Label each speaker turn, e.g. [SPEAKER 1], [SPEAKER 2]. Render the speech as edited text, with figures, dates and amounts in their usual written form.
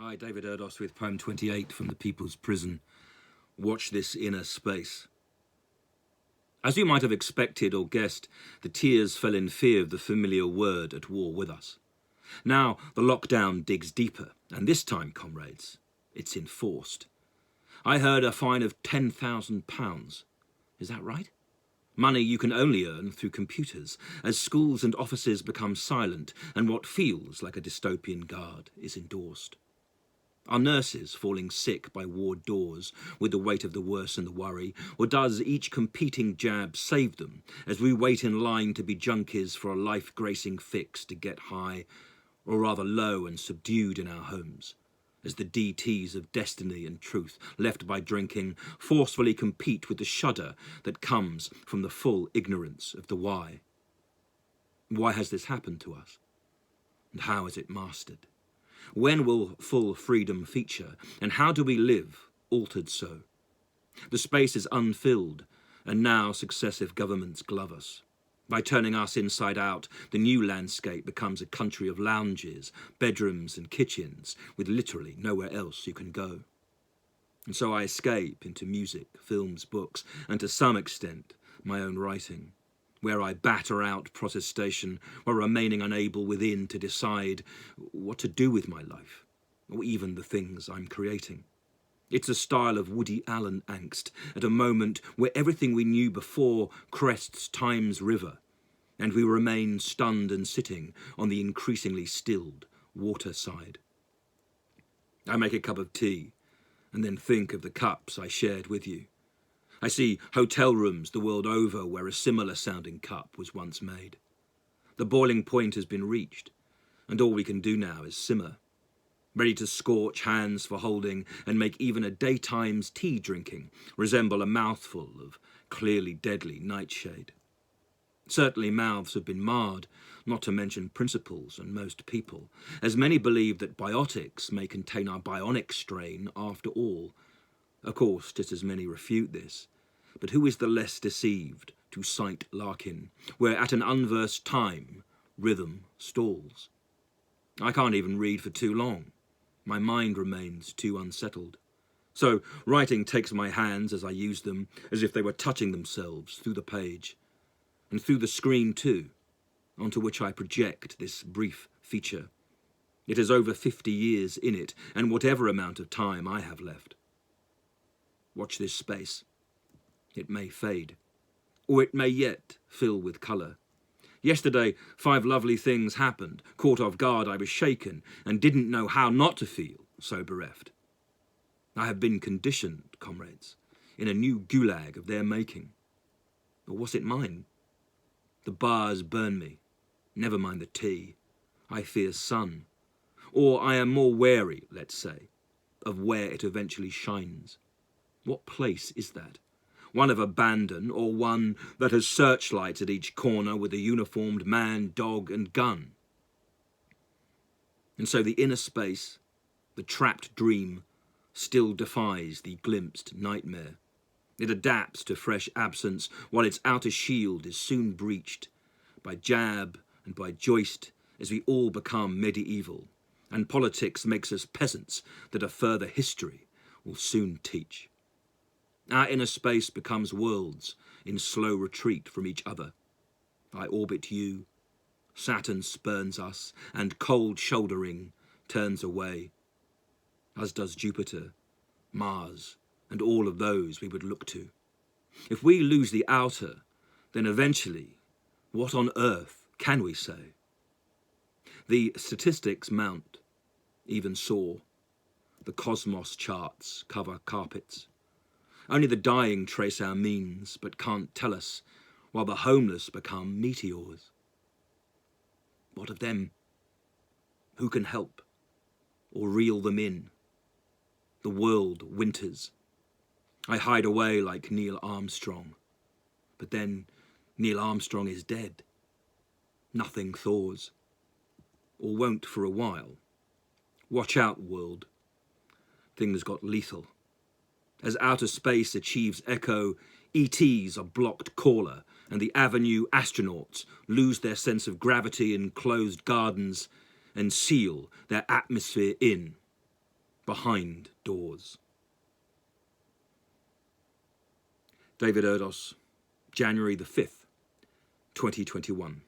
[SPEAKER 1] I, David Erdos, with poem 28 from The People's Prison. Watch this inner space. As you might have expected or guessed, the tears fell in fear of the familiar word at war with us. Now the lockdown digs deeper, and this time, comrades, it's enforced. I heard a fine of £10,000. Is that right? Money you can only earn through computers, as schools and offices become silent and what feels like a dystopian guard is endorsed. Are nurses falling sick by ward doors with the weight of the worse and the worry, or does each competing jab save them as we wait in line to be junkies for a life-gracing fix to get high, or rather low and subdued in our homes, as the DTs of destiny and truth left by drinking forcefully compete with the shudder that comes from the full ignorance of the why? Why has this happened to us? And how is it mastered? When will full freedom feature, and how do we live, altered so? The space is unfilled, and now successive governments glove us. By turning us inside out, the new landscape becomes a country of lounges, bedrooms and kitchens, with literally nowhere else you can go. And so I escape into music, films, books, and to some extent, my own writing, where I batter out protestation while remaining unable within to decide what to do with my life, or even the things I'm creating. It's a style of Woody Allen angst at a moment where everything we knew before crests time's river, and we remain stunned and sitting on the increasingly stilled water side. I make a cup of tea, and then think of the cups I shared with you. I see hotel rooms the world over where a similar sounding cup was once made. The boiling point has been reached, and all we can do now is simmer, ready to scorch hands for holding and make even a daytime's tea drinking resemble a mouthful of clearly deadly nightshade. Certainly mouths have been marred, not to mention principles and most people, as many believe that biotics may contain our bionic strain after all. Of course, just as many refute this, but who is the less deceived to cite Larkin, where at an unversed time, rhythm stalls? I can't even read for too long. My mind remains too unsettled. So writing takes my hands as I use them, as if they were touching themselves through the page, and through the screen too, onto which I project this brief feature. It has over 50 years in it, and whatever amount of time I have left. Watch this space. It may fade, or it may yet fill with colour. Yesterday, 5 lovely things happened. Caught off guard, I was shaken and didn't know how not to feel so bereft. I have been conditioned, comrades, in a new gulag of their making. Or was it mine? The bars burn me. Never mind the tea. I fear sun. Or I am more wary, let's say, of where it eventually shines. What place is that? One of abandon, or one that has searchlights at each corner with a uniformed man, dog and gun? And so the inner space, the trapped dream, still defies the glimpsed nightmare. It adapts to fresh absence while its outer shield is soon breached by jab and by joist as we all become medieval, and politics makes us peasants that a further history will soon teach. Our inner space becomes worlds in slow retreat from each other. I orbit you, Saturn spurns us, and cold shouldering turns away, as does Jupiter, Mars, and all of those we would look to. If we lose the outer, then eventually, what on earth can we say? The statistics mount, even soar. The cosmos charts cover carpets. Only the dying trace our means, but can't tell us, while the homeless become meteors. What of them? Who can help or reel them in? The world winters. I hide away like Neil Armstrong. But then Neil Armstrong is dead. Nothing thaws. Or won't for a while. Watch out, world. Things got lethal. As outer space achieves echo, ETs are blocked caller, and the Avenue astronauts lose their sense of gravity in closed gardens and seal their atmosphere in. behind doors. David Erdos, January the 5th, 2021.